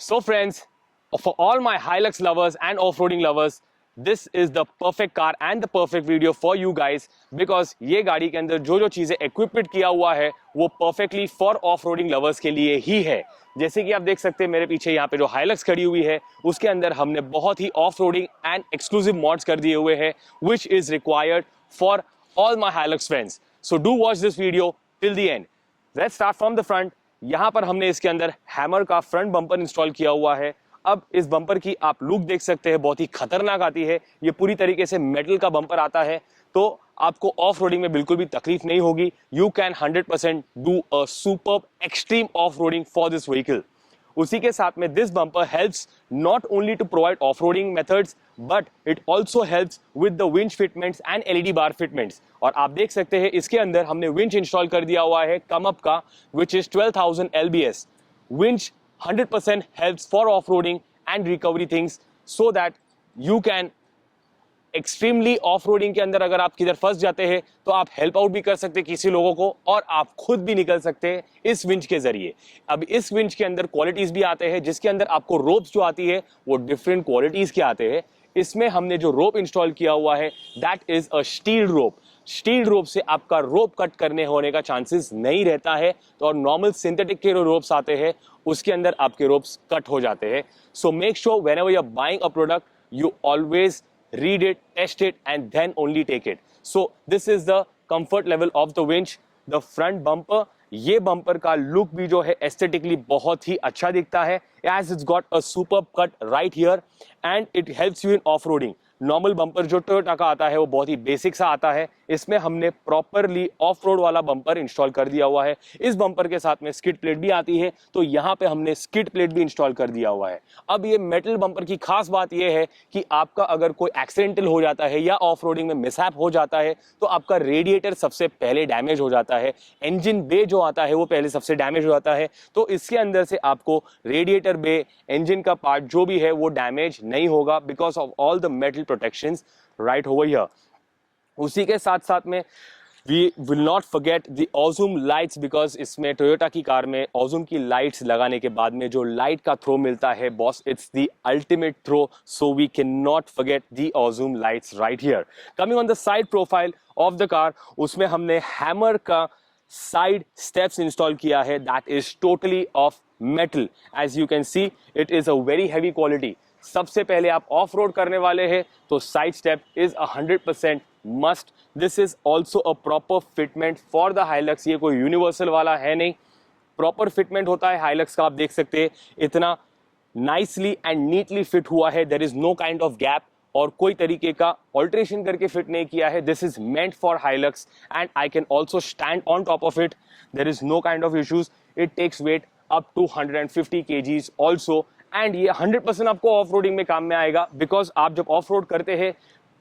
So friends, for all my Hilux lovers and off-roading lovers, this is the perfect car and the perfect video for you guys because ये गाड़ी के अंदर जो जो चीज़ें equipped किया हुआ है वो perfectly for off-roading lovers के लिए ही है। जैसे कि आप देख सकते हैं मेरे पीछे यहाँ पे जो Hilux खड़ी हुई है उसके अंदर हमने बहुत ही off-roading and exclusive mods कर दिए हुए हैं which is required for all my Hilux friends. So do watch this video till the end. Let's start from the front. यहाँ पर हमने इसके अंदर हैमर का फ्रंट बम्पर इंस्टॉल किया हुआ है। अब इस बम्पर की आप लुक देख सकते हैं, बहुत ही खतरनाक आती है। ये पूरी तरीके से मेटल का बम्पर आता है तो आपको ऑफ रोडिंग में बिल्कुल भी तकलीफ नहीं होगी। You can 100% do a superb extreme off roading for this vehicle. उसी के साथ में this bumper helps not only to provide off roading methods but it also helps with the winch fitments and LED bar fitments. और आप देख सकते हैं इसके अंदर हमने विंच इंस्टॉल कर दिया हुआ है कम अप का which is 12,000 LBS। Winch 100% helps for off roading and recovery things so that you can extremely off roading के अंदर अगर आप किधर फंस जाते हैं तो आप हेल्प आउट भी कर सकते हैं किसी लोगों को और आप खुद भी निकल सकते हैं इस विंच के जरिए। अब इस विंच के अंदर क्वालिटीज भी आते हैं जिसके अंदर आपको रोप्स जो आती है वो डिफरेंट क्वालिटीज के आते हैं। इसमें हमने जो रोप इंस्टॉल किया हुआ है that is a steel rope. Steel rope से आपका रोप कट करने होने का चांसेस नहीं रहता है तो और नॉर्मल सिंथेटिक के जो रोप्स आते हैं उसके अंदर आपके रोप्स कट हो जाते हैं। So make sure whenever you are buying a product you always read it, test it and then only take it. So this is the comfort level of the winch. The front bumper, ये bumper का look भी जो है aesthetically बहुत ही अच्छा दिखता है as it's got a superb cut right here and it helps you in off-roading. Normal bumper जो टोयोटा का आता है वो बहुत ही बेसिक सा आता है। इसमें हमने प्रॉपरली ऑफ रोड वाला बम्पर इंस्टॉल कर दिया हुआ है। इस बम्पर के साथ में स्किड प्लेट भी आती है तो यहाँ पे हमने स्किड प्लेट भी इंस्टॉल कर दिया हुआ है। अब ये मेटल बम्पर की खास बात ये है कि आपका अगर कोई एक्सीडेंटल हो जाता है या ऑफ रोडिंग में मिसहैप हो जाता है तो आपका रेडिएटर सबसे पहले डैमेज हो जाता है, इंजन बे जो आता है वो पहले सबसे डैमेज हो जाता है। तो इसके अंदर से आपको रेडिएटर बे, इंजन का पार्ट जो भी है वो डैमेज नहीं होगा because of all the metal protections right over here. उसी के साथ साथ में we will not forget the Ozum lights because इसमें टोयोटा की कार में Ozum की लाइट्स लगाने के बाद में जो लाइट का थ्रो मिलता है boss it's the ultimate throw so we cannot forget the Ozum lights right here. Coming on the side profile of the car उसमें हमने हैमर का साइड स्टेप्स इंस्टॉल किया है that is totally of metal. As you can see it is a very heavy quality. सबसे पहले आप of road करने वाले हैं तो side step is 100% must. This is also a proper fitment for the Hilux. ये कोई यूनिवर्सल वाला है नहीं, प्रॉपर फिटमेंट होता है हाइलक्स का। आप देख सकते हैं इतना नाइसली एंड नीटली फिट हुआ है। There is no kind of gap और कोई तरीके का ऑल्ट्रेशन करके फिट नहीं किया है। This is meant for Hilux and I can also stand on top of it. There is no kind of issues. It takes weight up to 150 kgs also and ये 100% आपको ऑफ रोडिंग में काम में आएगा because आप जब of road करते हैं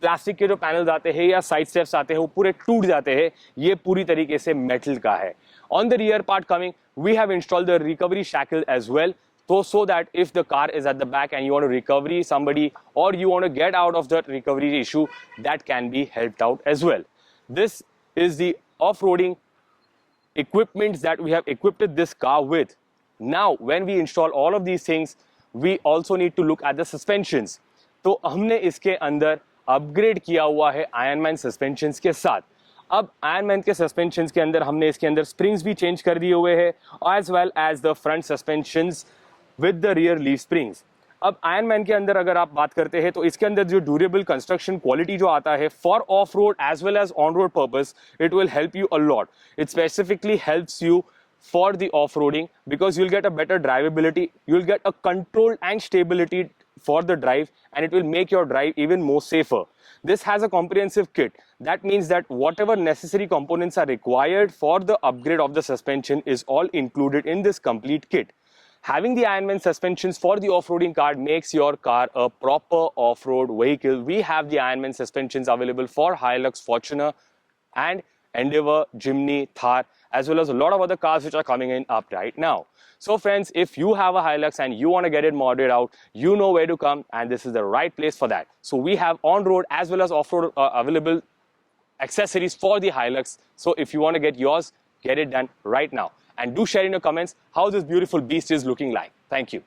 प्लास्टिक के जो पैनल्स आते हैं या साइड स्टेप्स आते हैं वो पूरे टूट जाते हैं। ये पूरी तरीके से मेटल का है। On the rear part coming we have installed the recovery shackle as well so that if the car is at the back and you want to recover somebody or you want to get out of that recovery issue that can be helped out as well. This is the off-roading equipment that we have equipped this car with. Now when we install all of these things we also need to look at the suspensions. तो हमने इसके अंदर upgrade किया हुआ है Ironman suspensions के साथ। अब आयरनमैन के सस्पेंशंस के अंदर हमने इसके अंदर स्प्रिंग्स भी चेंज कर दिए हुए हैं as well as the front suspensions with the rear leaf springs. अब आयरनमैन के अंदर अगर आप बात करते हैं तो इसके अंदर जो ड्यूरेबल कंस्ट्रक्शन क्वालिटी जो आता है for off road as well as on road purpose it will help you a lot. It specifically helps you for the off-roading because you'll get a better drivability, you'll get a control and stability for the drive and it will make your drive even more safer. This has a comprehensive kit. That means that whatever necessary components are required for the upgrade of the suspension is all included in this complete kit. Having the Ironman suspensions for the off-roading car makes your car a proper off-road vehicle. We have the Ironman suspensions available for Hilux, Fortuner and Endeavour, Jimny, Thar, as well as a lot of other cars which are coming in up right now. So friends, if you have a Hilux and you want to get it modded out, you know where to come and this is the right place for that. So we have on-road as well as off-road available accessories for the Hilux. So if you want to get yours, get it done right now. And do share in your comments how this beautiful beast is looking like. Thank you.